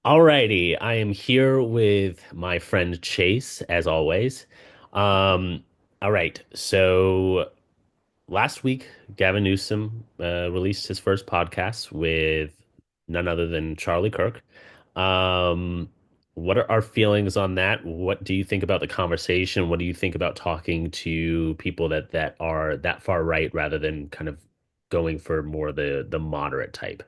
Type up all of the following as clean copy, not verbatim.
Alrighty, I am here with my friend Chase, as always. Um, all right, so last week, Gavin Newsom released his first podcast with none other than Charlie Kirk. Um, what are our feelings on that? What do you think about the conversation? What do you think about talking to people that are that far right rather than kind of going for more the moderate type?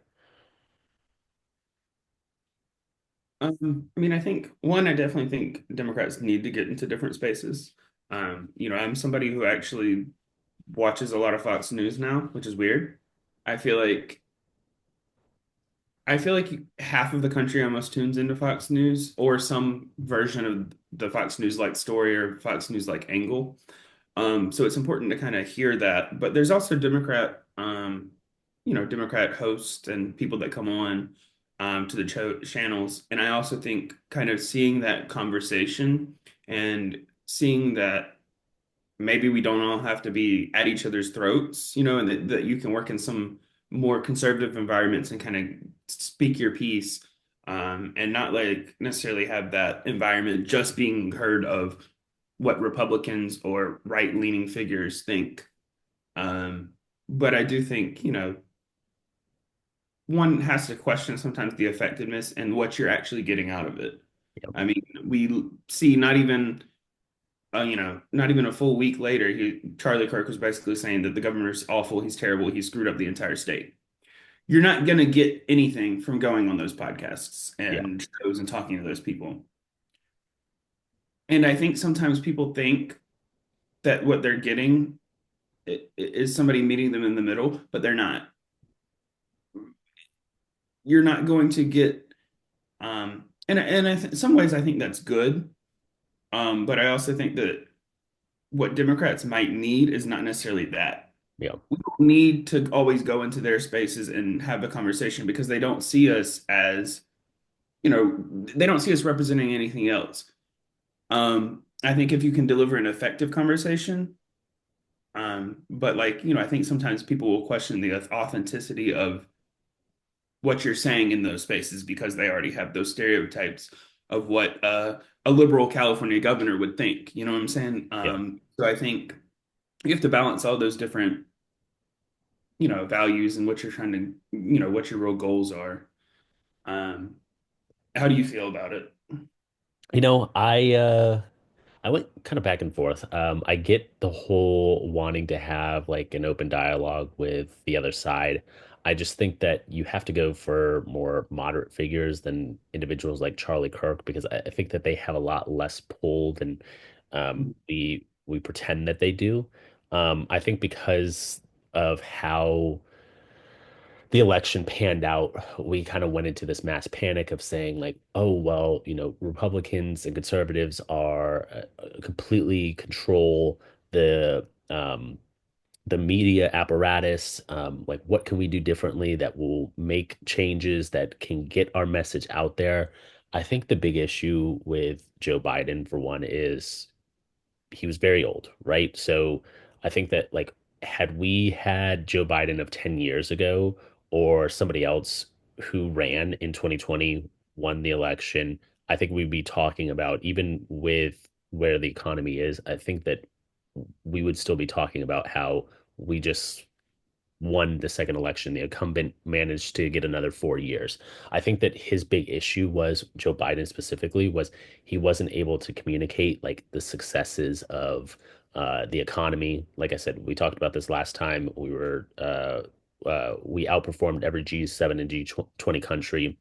I mean, I think one, I definitely think Democrats need to get into different spaces. I'm somebody who actually watches a lot of Fox News now, which is weird. I feel like I feel like half of the country almost tunes into Fox News or some version of the Fox News like story or Fox News like angle. So it's important to kind of hear that. But there's also Democrat hosts and people that come on to the channels. And I also think kind of seeing that conversation and seeing that maybe we don't all have to be at each other's throats, and that you can work in some more conservative environments and kind of speak your piece, and not like necessarily have that environment just being heard of what Republicans or right-leaning figures think. Um, but I do think, one has to question sometimes the effectiveness and what you're actually getting out of it. I mean, we see not even a full week later, Charlie Kirk was basically saying that the governor's awful, he's terrible, he screwed up the entire state. You're not going to get anything from going on those podcasts Yeah. and shows and talking to those people. And I think sometimes people think that what they're getting is somebody meeting them in the middle, but they're not. You're not going to get, some ways I think that's good. But I also think that what Democrats might need is not necessarily that. Yeah. We don't need to always go into their spaces and have a conversation because they don't see us as, they don't see us representing anything else. I think if you can deliver an effective conversation, but I think sometimes people will question the authenticity of what you're saying in those spaces because they already have those stereotypes of what a liberal California governor would think. You know what I'm saying? Yeah. So I think you have to balance all those different, values and what you're trying to, what your real goals are. Um, how do you feel about it? I went kind of back and forth. I get the whole wanting to have like an open dialogue with the other side. I just think that you have to go for more moderate figures than individuals like Charlie Kirk because I think that they have a lot less pull than we pretend that they do. I think because of how the election panned out, we kind of went into this mass panic of saying like, oh, well, Republicans and conservatives are completely control the media apparatus. Like, what can we do differently that will make changes that can get our message out there? I think the big issue with Joe Biden, for one, is he was very old, right? So I think that like had we had Joe Biden of 10 years ago or somebody else who ran in 2020, won the election, I think we'd be talking about even with where the economy is, I think that we would still be talking about how we just won the second election. The incumbent managed to get another 4 years. I think that his big issue was Joe Biden specifically was he wasn't able to communicate like the successes of the economy. Like I said, we talked about this last time. We outperformed every G7 and G20 country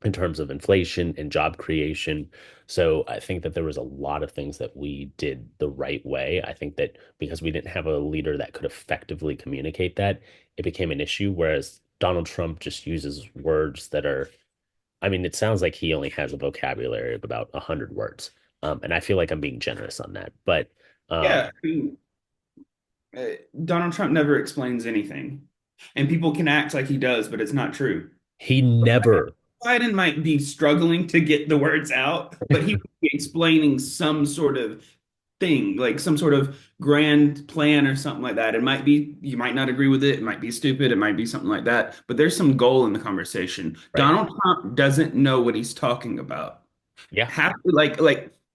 in terms of inflation and job creation. So I think that there was a lot of things that we did the right way. I think that because we didn't have a leader that could effectively communicate that, it became an issue. Whereas Donald Trump just uses words that are, I mean, it sounds like he only has a vocabulary of about 100 words. And I feel like I'm being generous on that. But Yeah, um, I mean, uh, Donald Trump never explains anything, and people can act like he does, but it's not true. he never, Biden might be struggling to get the words out, but he would be explaining some sort of thing, like some sort of grand plan or something like that. It might be, you might not agree with it. It might be stupid. It might be something like that. But there's some goal in the conversation. Right. Donald Trump doesn't know what he's talking about. Yeah. Have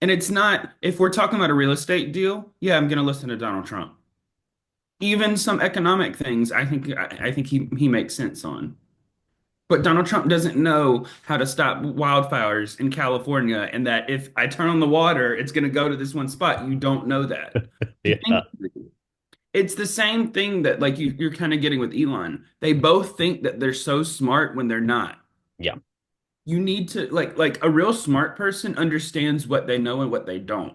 and it's not, if we're talking about a real estate deal, yeah, I'm going to listen to Donald Trump. Even some economic things, I think he makes sense on. But Donald Trump doesn't know how to stop wildfires in California, and that if I turn on the water, it's going to go to this one spot. You don't know that. You think Yeah. it's the same thing that like you're kind of getting with Elon. They both think that they're so smart when they're not. Yeah. You need to like a real smart person understands what they know and what they don't,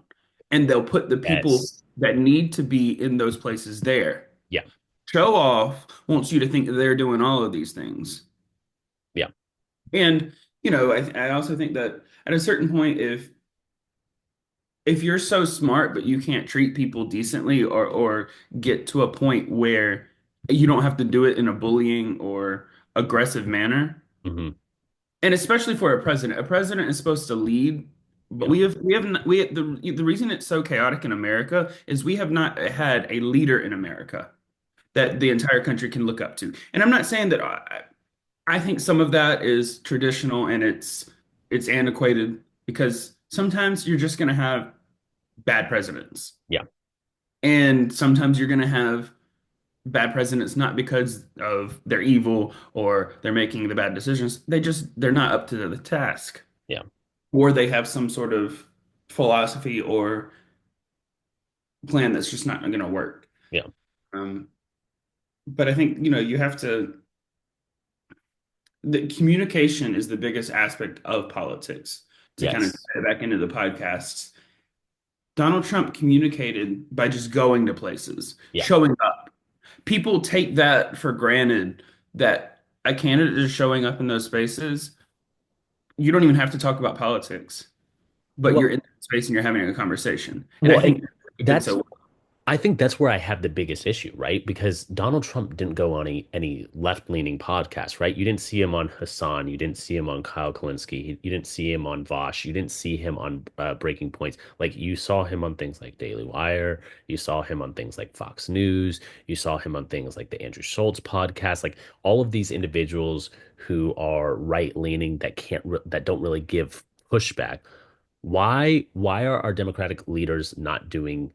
and they'll put the people Yes. that need to be in those places there. Yeah. Show off wants you to think that they're doing all of these things. Yeah. And, I also think that at a certain point, if you're so smart, but you can't treat people decently or get to a point where you don't have to do it in a bullying or aggressive manner, Hmm. and especially for a president is supposed to lead, but Yeah. the reason it's so chaotic in America is we have not had a leader in America that the entire country can look up to. And I'm not saying that I think some of that is traditional and it's antiquated because sometimes you're just going to have bad presidents. Yeah. And sometimes you're going to have bad presidents not because of they're evil or they're making the bad decisions. They're not up to the task Yeah. or they have some sort of philosophy or plan that's just not going to work. Yeah. Um, but I think, you have to the communication is the biggest aspect of politics. To kind of Yes. tie it back into the podcasts, Donald Trump communicated by just going to places, Yeah. showing up. People take that for granted that a candidate is showing up in those spaces. You don't even have to talk about politics, but you're Well, in that space and you're having a conversation. And I well, think and he did that's so I think that's where I have the biggest issue, right? Because Donald Trump didn't go on any left-leaning podcasts, right? You didn't see him on Hassan, you didn't see him on Kyle Kalinske, you didn't see him on Vosh, you didn't see him on Breaking Points. Like you saw him on things like Daily Wire, you saw him on things like Fox News, you saw him on things like the Andrew Schultz podcast, like all of these individuals who are right-leaning that don't really give pushback. Why are our Democratic leaders not doing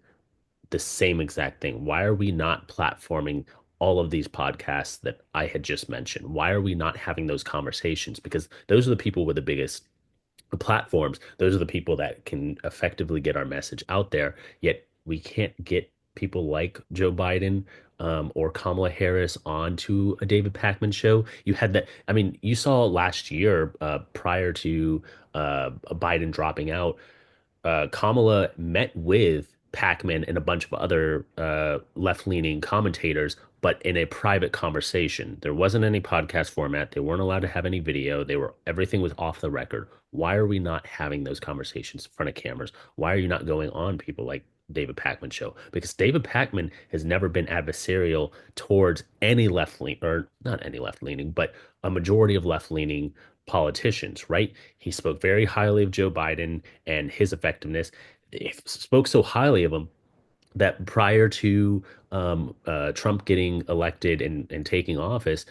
the same exact thing? Why are we not platforming all of these podcasts that I had just mentioned? Why are we not having those conversations? Because those are the people with the biggest platforms. Those are the people that can effectively get our message out there. Yet we can't get people like Joe Biden or Kamala Harris onto a David Pakman show. You had that. I mean, you saw last year prior to Biden dropping out, Kamala met with Pac-Man and a bunch of other left-leaning commentators, but in a private conversation. There wasn't any podcast format. They weren't allowed to have any video. Everything was off the record. Why are we not having those conversations in front of cameras? Why are you not going on people like David Pakman show? Because David Pakman has never been adversarial towards any left leaning, or not any left leaning, but a majority of left leaning politicians, right? He spoke very highly of Joe Biden and his effectiveness. He spoke so highly of him that prior to Trump getting elected and taking office,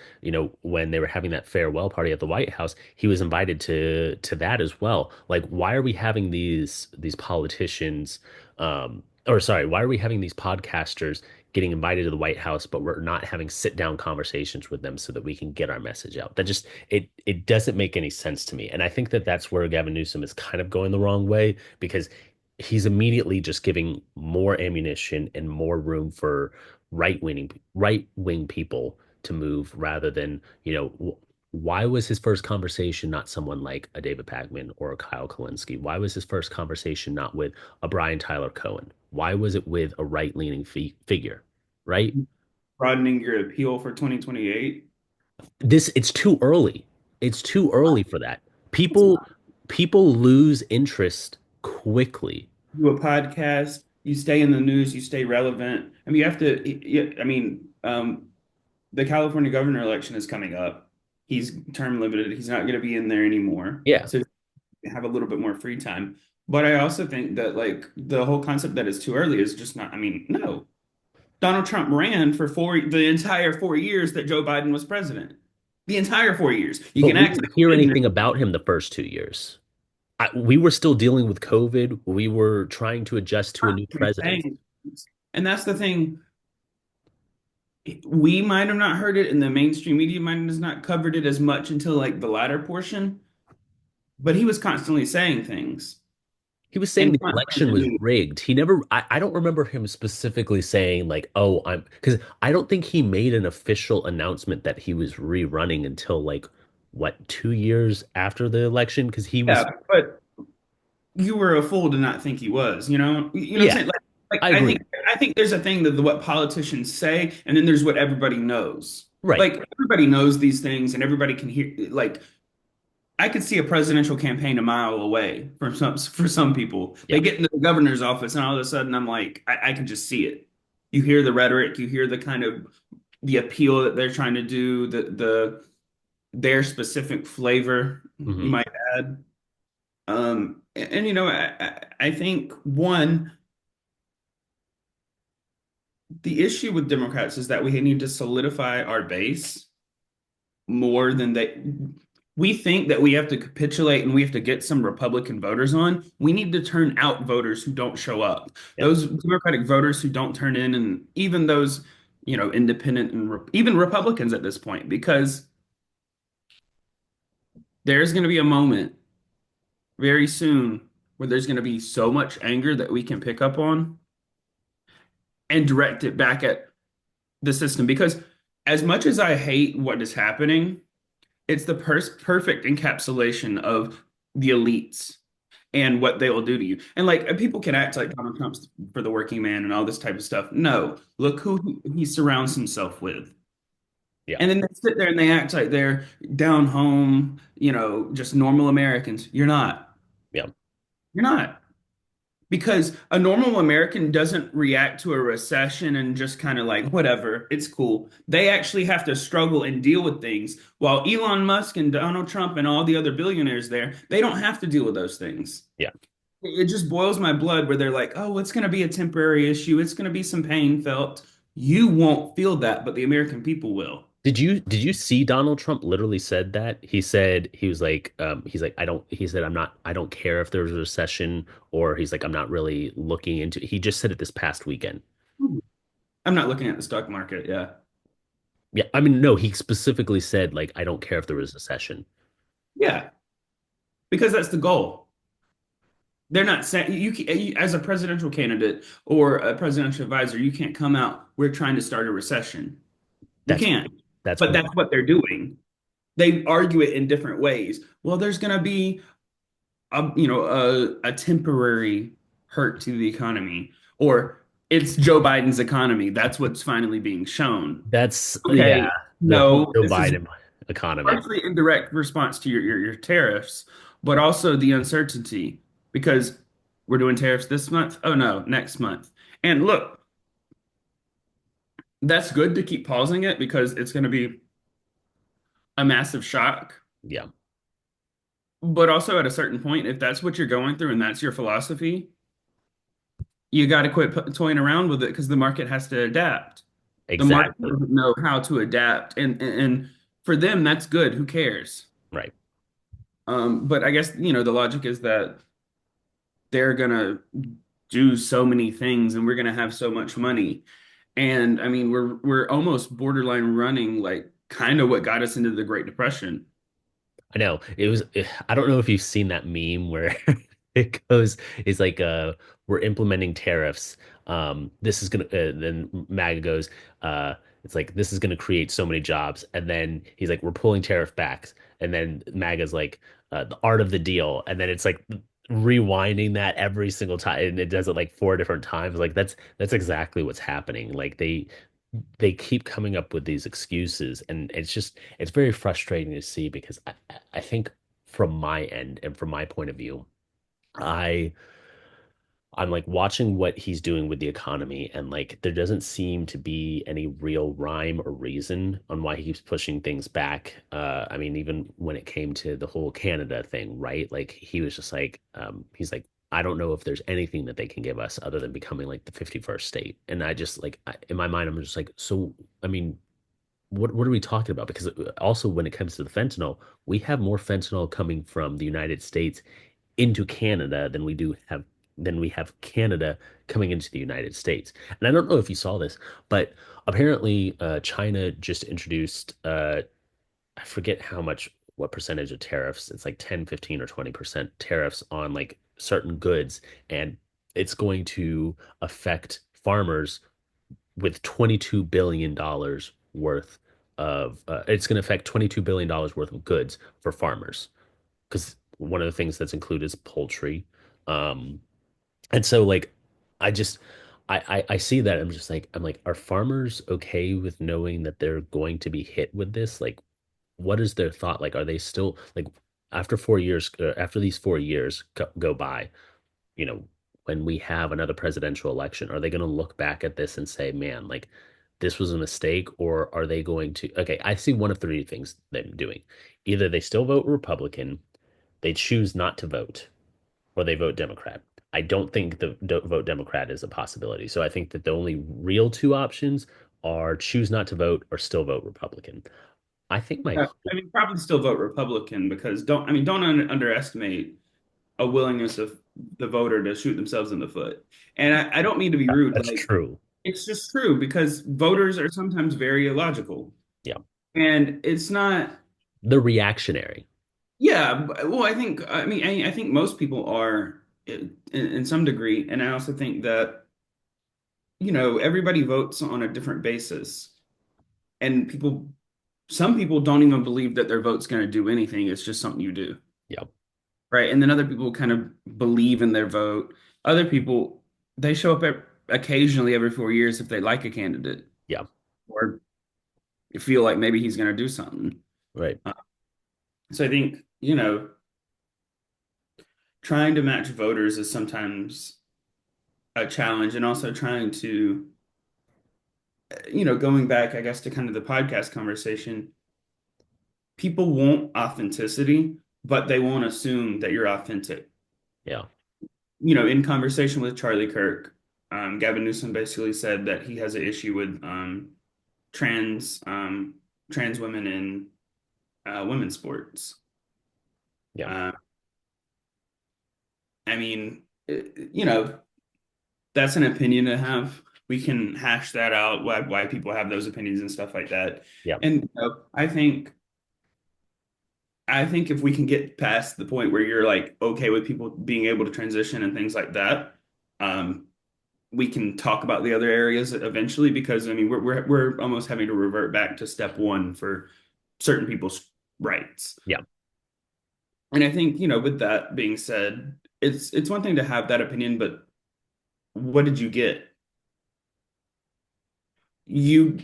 when they were having that farewell party at the White House, he was invited to that as well. Like, why are we having these politicians, or sorry, why are we having these podcasters getting invited to the White House, but we're not having sit down conversations with them so that we can get our message out? That just it doesn't make any sense to me, and I think that that's where Gavin Newsom is kind of going the wrong way because he's immediately just giving more ammunition and more room for right wing people to move rather than, why was his first conversation not someone like a David Pakman or a Kyle Kalinske? Why was his first conversation not with a Brian Tyler Cohen? Why was it with a right-leaning figure? Right? broadening your appeal for 2028. It's too early. It's too early for that. People lose interest quickly. Do a podcast, you stay in the news, you stay relevant. I mean, you have to, yeah, I mean, the California governor election is coming up. He's term limited. He's not going to be in there anymore. Yeah. So have a little bit more free time. But I also think that like the whole concept that it's too early is just not, I mean, no. Donald Trump ran for the entire 4 years that Joe Biden was president. The entire 4 years. You But can we act didn't like hear he didn't. anything about him the first 2 years. We were still dealing with COVID. We were trying to adjust to a new president. And that's the thing. We might have not heard it, and the mainstream media might have not covered it as much until like the latter portion. But he was constantly saying things He was saying and the election was constantly, rigged. He never, I don't remember him specifically saying, like, oh, because I don't think he made an official announcement that he was rerunning until, like, what, 2 years after the election? Because he was, yeah. But you were a fool to not think he was. You know what I'm yeah, saying? Like I I agree. think I think there's a thing that what politicians say, and then there's what everybody knows. Right. Like everybody knows these things, and everybody can hear. Like I could see a presidential campaign a mile away from some people. They Yeah. get into the governor's office, and all of a sudden, I'm like, I can just see it. You hear the rhetoric, you hear the kind of the appeal that they're trying to do, their specific flavor, you Hmm. might add. And I think one, the issue with Democrats is that we need to solidify our base more than they. We think that we have to capitulate and we have to get some Republican voters on. We need to turn out voters who don't show up. Yep. Those Democratic voters who don't turn in, and even those, independent and even Republicans at this point, because there's going to be a moment very soon where there's going to be so much anger that we can pick up on and direct it back at the system. Because as much as I hate what is happening, it's the perfect encapsulation of the elites and what they will do to you. And like people can act like Donald Trump's for the working man and all this type of stuff. No, look who he surrounds himself with. Yeah. And then they sit there and they act like they're down home, just normal Americans. You're not. Yeah. You're not. Because a normal American doesn't react to a recession and just kind of like, whatever, it's cool. They actually have to struggle and deal with things. While Elon Musk and Donald Trump and all the other billionaires there, they don't have to deal with those things. Yeah. It just boils my blood where they're like, oh, it's going to be a temporary issue. It's going to be some pain felt. You won't feel that, but the American people will. Did you see Donald Trump literally said that? He said he's like he said I don't care if there's a recession, or he's like I'm not really looking into he just said it this past weekend. I'm not looking at the stock market. Yeah. Yeah, I mean no, he specifically said like I don't care if there was a recession. Yeah. Because that's the goal. They're not saying as a presidential candidate or a presidential advisor, you can't come out, we're trying to start a recession. You That's can't. that's But that's what they're doing. They argue it in different ways. Well, there's going to be a temporary hurt to the economy, or it's Joe Biden's economy. That's what's finally being shown. that's yeah, Okay, the whole no, Joe this is Biden economy. partially in direct response to your tariffs, but also the uncertainty because we're doing tariffs this month. Oh no, next month. And look, that's good to keep pausing it because it's going to be a massive shock. Yeah. But also at a certain point, if that's what you're going through and that's your philosophy, you got to quit toying around with it because the market has to adapt. The market Exactly. doesn't know how to adapt, and for them, that's good. Who cares? Right. But I guess the logic is that they're gonna do so many things, and we're gonna have so much money. And I mean, we're almost borderline running like kind of what got us into the Great Depression. I know. I don't know if you've seen that meme where it goes, it's like, we're implementing tariffs. This is gonna, then MAGA goes, it's like, this is gonna create so many jobs. And then he's like, we're pulling tariff backs. And then MAGA's like, the art of the deal. And then it's like rewinding that every single time. And it does it like four different times. Like that's exactly what's happening. Like they keep coming up with these excuses, and it's very frustrating to see because I think from my end and from my point of view, I I'm like watching what he's doing with the economy, and like there doesn't seem to be any real rhyme or reason on why he keeps pushing things back. I mean, even when it came to the whole Canada thing, right? Like he was just like, he's like, I don't know if there's anything that they can give us other than becoming like the 51st state. And I just like in my mind, I'm just like, so I mean, what are we talking about? Because also when it comes to the fentanyl, we have more fentanyl coming from the United States into Canada than we have Canada coming into the United States. And I don't know if you saw this, but apparently China just introduced I forget how much what percentage of tariffs. It's like 10, 15, or 20% tariffs on like certain goods, and it's going to affect farmers with $22 billion worth of it's going to affect $22 billion worth of goods for farmers because one of the things that's included is poultry. Um, and so like I just I see that I'm like, are farmers okay with knowing that they're going to be hit with this? Like, what is their thought? Like, are they still like after 4 years, after these 4 years go by, you know, when we have another presidential election, are they going to look back at this and say, man, like this was a mistake? Or are they going to, okay, I see one of three things them doing. Either they still vote Republican, they choose not to vote, or they vote Democrat. I don't think the vote Democrat is a possibility. So I think that the only real two options are choose not to vote or still vote Republican. I think my Yeah, I mean, probably still vote Republican because don't underestimate a willingness of the voter to shoot themselves in the foot. And I don't mean to be rude, that's like true. it's just true because voters are sometimes very illogical. Yeah. And it's not, The reactionary. yeah, well, I think most people are in some degree. And I also think that, everybody votes on a different basis. And some people don't even believe that their vote's going to do anything. It's just something you do. Yeah. Right. And then other people kind of believe in their vote. Other people, they show up occasionally every 4 years if they like a candidate Yeah. or feel like maybe he's going to do something. Right. Uh, so I think, trying to match voters is sometimes a challenge, and also trying to, going back, I guess, to kind of the podcast conversation, people want authenticity, but they won't assume that you're authentic. Yeah. In conversation with Charlie Kirk, Gavin Newsom basically said that he has an issue with trans trans women in women's sports. Yeah. Uh, I mean, that's an opinion to have. We can hash that out, why people have those opinions and stuff like that. Yeah. And I think if we can get past the point where you're like okay with people being able to transition and things like that, um, we can talk about the other areas eventually because I mean we're almost having to revert back to step one for certain people's rights. Yeah. And I think, with that being said, it's one thing to have that opinion, but what did you get? You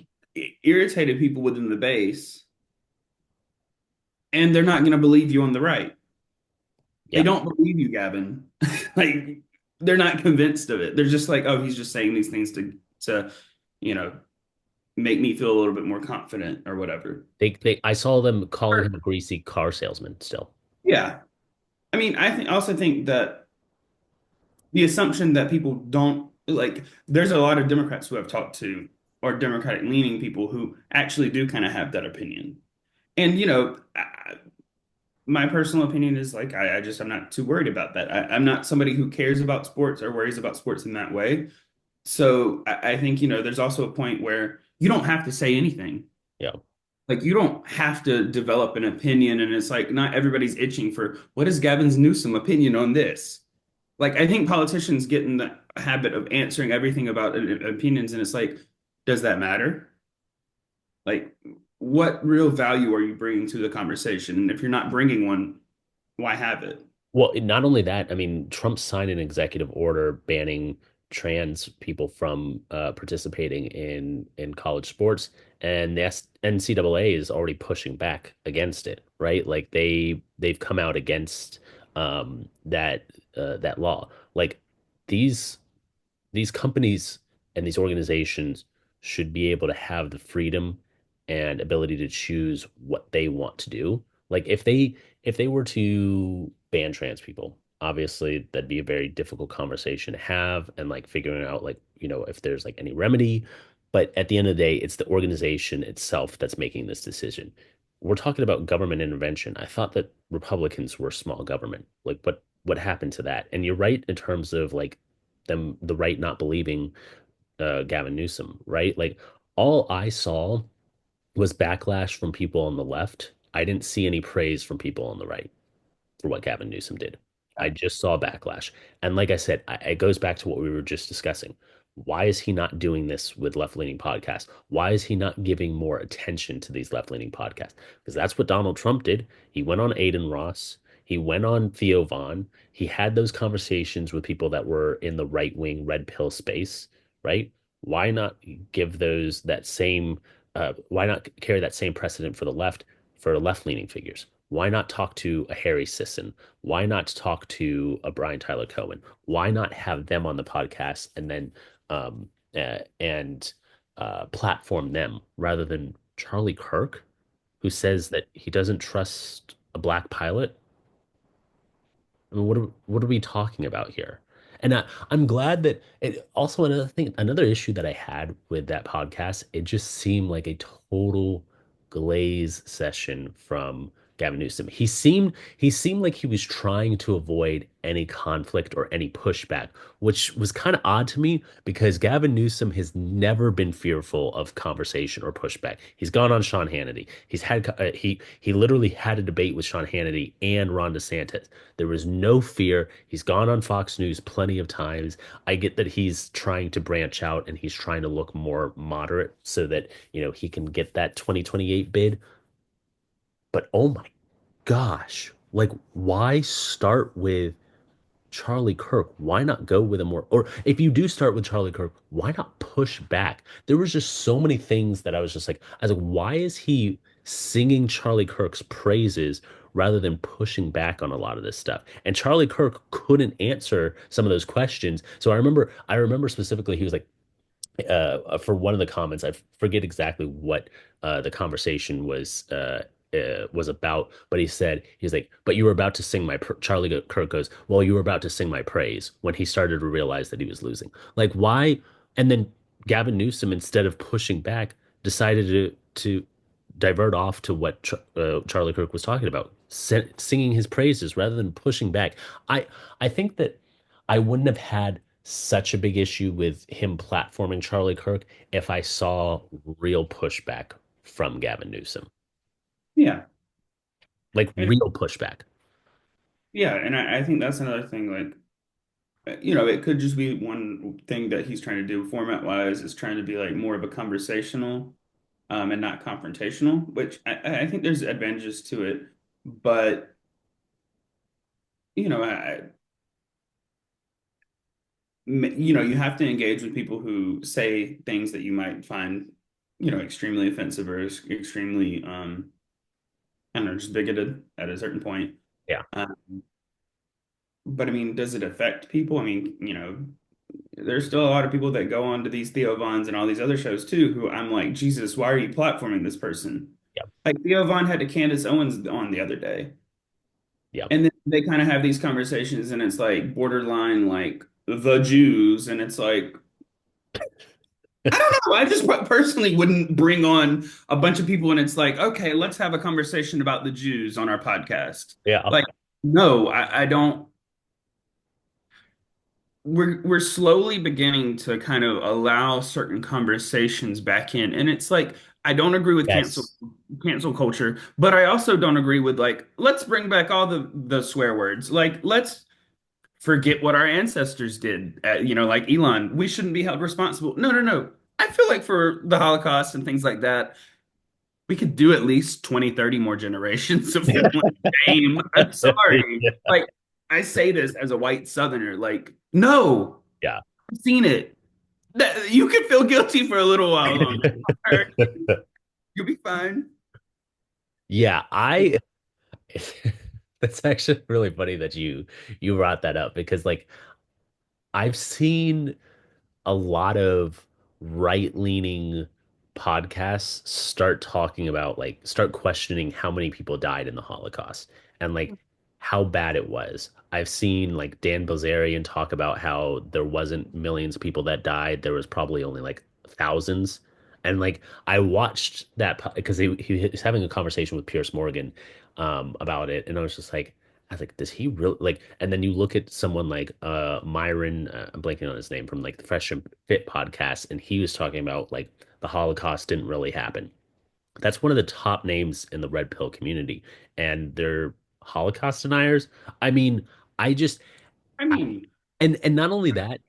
irritated people within the base, and they're not going to believe you on the right. They Yeah. don't believe you, Gavin. Like they're not convinced of it. They're just like, oh, he's just saying these things to, you know, make me feel a little bit more confident or whatever. I saw them calling him a greasy car salesman still. Yeah. I mean, also think that the assumption that people don't like, there's a lot of Democrats who I've talked to or Democratic leaning people who actually do kind of have that opinion. And, my personal opinion is like, I'm not too worried about that. I'm not somebody who cares about sports or worries about sports in that way. So I think, there's also a point where you don't have to say anything. Yeah. Like you don't have to develop an opinion, and it's like not everybody's itching for what is Gavin's Newsom opinion on this. Like I think politicians get in the habit of answering everything about opinions, and it's like, does that matter? Like, what real value are you bringing to the conversation? And if you're not bringing one, why have it? Well, not only that, I mean, Trump signed an executive order banning trans people from participating in college sports, and the NCAA is already pushing back against it, right? Like they've come out against that law. Like these these companies and these organizations should be able to have the freedom and ability to choose what they want to do. Like if they were to ban trans people, obviously that'd be a very difficult conversation to have and like figuring out like, if there's like any remedy. But at the end of the day, it's the organization itself that's making this decision. We're talking about government intervention. I thought that Republicans were small government. Like what happened to that? And you're right in terms of like them the right not believing Gavin Newsom, right? Like all I saw was backlash from people on the left. I didn't see any praise from people on the right for what Gavin Newsom did. I just saw backlash. And like I said, it goes back to what we were just discussing. Why is he not doing this with left leaning podcasts? Why is he not giving more attention to these left leaning podcasts? Because that's what Donald Trump did. He went on Aiden Ross. He went on Theo Vaughn. He had those conversations with people that were in the right wing red pill space, right? Why not give those that same, why not carry that same precedent for left leaning figures? Why not talk to a Harry Sisson? Why not talk to a Brian Tyler Cohen? Why not have them on the podcast and then and platform them rather than Charlie Kirk, who says that he doesn't trust a black pilot? I mean, what are we talking about here? And I'm glad that it also another thing, another issue that I had with that podcast, it just seemed like a total glaze session from Gavin Newsom. He seemed like he was trying to avoid any conflict or any pushback, which was kind of odd to me because Gavin Newsom has never been fearful of conversation or pushback. He's gone on Sean Hannity. He literally had a debate with Sean Hannity and Ron DeSantis. There was no fear. He's gone on Fox News plenty of times. I get that he's trying to branch out and he's trying to look more moderate so that, he can get that 2028 bid. But oh my gosh, like why start with Charlie Kirk? Why not go with a more, or if you do start with Charlie Kirk, why not push back? There was just so many things that I was like, why is he singing Charlie Kirk's praises rather than pushing back on a lot of this stuff? And Charlie Kirk couldn't answer some of those questions. So I remember specifically, he was like, for one of the comments, I forget exactly what the conversation was about, but he's like, but you were about to sing Charlie Kirk goes, well, you were about to sing my praise when he started to realize that he was losing. Like, why? And then Gavin Newsom, instead of pushing back, decided to divert off to what Charlie Kirk was talking about, singing his praises rather than pushing back. I think that I wouldn't have had such a big issue with him platforming Charlie Kirk if I saw real pushback from Gavin Newsom, Yeah. like And real pushback. yeah, and I think that's another thing, like, it could just be one thing that he's trying to do format wise is trying to be like more of a conversational and not confrontational, which I think there's advantages to it. But, you know, you have to engage with people who say things that you might find, extremely offensive or extremely, I don't know, just bigoted at a certain point. Yeah. Um, but I mean, does it affect people? I mean, there's still a lot of people that go on to these Theo Vons and all these other shows too, who I'm like, Jesus, why are you platforming this person? Yep. Like Theo Von had to Candace Owens on the other day. Yep. And then they kind of have these conversations and it's like borderline like the Jews. And it's like, I don't know. I just personally wouldn't bring on a bunch of people and it's like, okay, let's have a conversation about the Jews on our podcast. Yeah. Like, no, I don't. We're slowly beginning to kind of allow certain conversations back in. And it's like, I don't agree with Yes. cancel culture, but I also don't agree with like, let's bring back all the swear words. Like, let's forget what our ancestors did. Like Elon, we shouldn't be held responsible. No, no, no. I feel like for the Holocaust and things like that, we could do at least 20, 30 more generations of one name. I'm sorry. Like, I say this as a white Southerner, like, no, Yeah. I've seen it. You can feel guilty for a little while longer. You'll be fine. Yeah, I that's actually really funny that you brought that up because like I've seen a lot of right-leaning podcasts start talking about like start questioning how many people died in the Holocaust and like how bad it was. I've seen like Dan Bilzerian talk about how there wasn't millions of people that died. There was probably only like thousands. And like I watched that because he was having a conversation with Pierce Morgan about it, and I was like, does he really like? And then you look at someone like Myron, I'm blanking on his name from like the Fresh and Fit podcast, and he was talking about like the Holocaust didn't really happen. That's one of the top names in the red pill community, and they're Holocaust deniers. I mean, I just I I, mean, and not only that,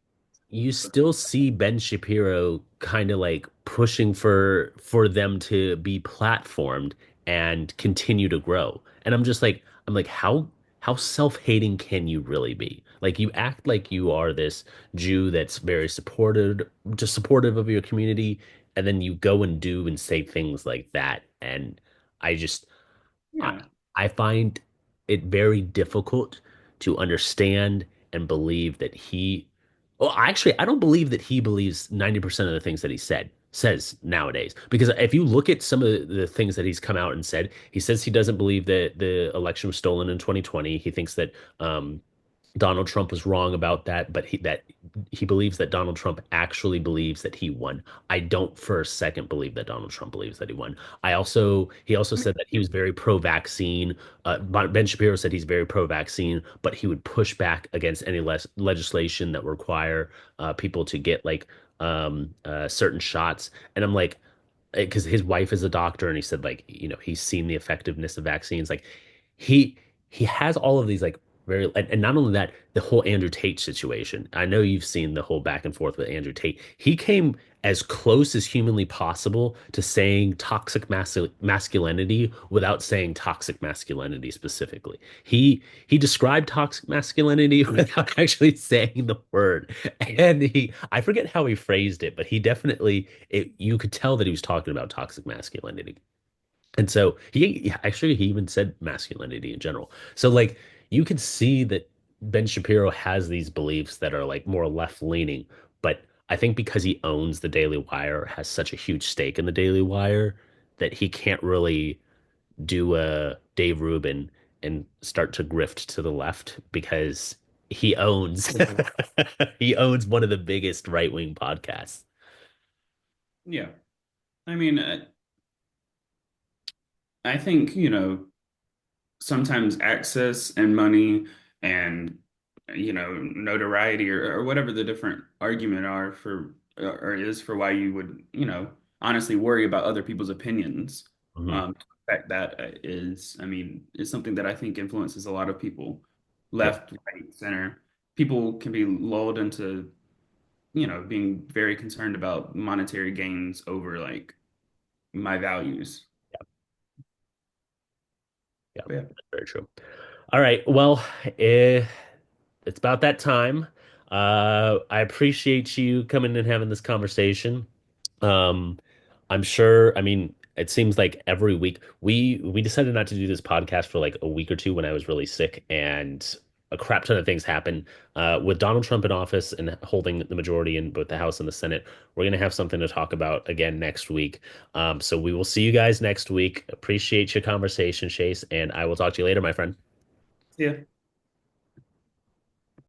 you still see Ben Shapiro kind of like pushing for them to be platformed and continue to grow. And I'm like how self-hating can you really be? Like you act like you are this Jew that's very supported, just supportive of your community, and then you go and do and say things like that. And I just I, yeah. I find it very difficult to understand and believe that well, actually, I don't believe that he believes 90% of the things that says nowadays. Because if you look at some of the things that he's come out and said, he says he doesn't believe that the election was stolen in 2020. He thinks that Donald Trump was wrong about that, but he believes that Donald Trump actually believes that he won. I don't for a second believe that Donald Trump believes that he won. He also said that he was very pro-vaccine. Ben Shapiro said he's very pro-vaccine, but he would push back against any less legislation that require people to get like certain shots. And I'm like, because his wife is a doctor, and he said like he's seen the effectiveness of vaccines. Like he he has all of these like very and not only that, the whole Andrew Tate situation. I know you've seen the whole back and forth with Andrew Tate. He came as close as humanly possible to saying toxic masculinity without saying toxic masculinity specifically. He described toxic masculinity without actually saying the word. And I forget how he phrased it, but he definitely you could tell that he was talking about toxic masculinity. And so he even said masculinity in general. So like you could see that Ben Shapiro has these beliefs that are like more left leaning, but I think because he owns the Daily Wire, has such a huge stake in the Daily Wire, that he can't really do a Dave Rubin and start to grift to the left because he owns he owns one of the biggest right-wing podcasts. Yeah. I mean, I think, sometimes access and money and, notoriety or whatever the different argument are for or is for why you would, honestly worry about other people's opinions. Mhm. The fact that I mean, is something that I think influences a lot of people, Yep. left, right, center. People can be lulled into, being very concerned about monetary gains over like my values. Yeah, But yeah. that's very true. All right. Well, eh, it's about that time. I appreciate you coming and having this conversation. Um, I'm sure, I mean, it seems like every week we decided not to do this podcast for like a week or two when I was really sick, and a crap ton of things happened. With Donald Trump in office and holding the majority in both the House and the Senate, we're gonna have something to talk about again next week. So we will see you guys next week. Appreciate your conversation, Chase, and I will talk to you later, my friend. Yeah.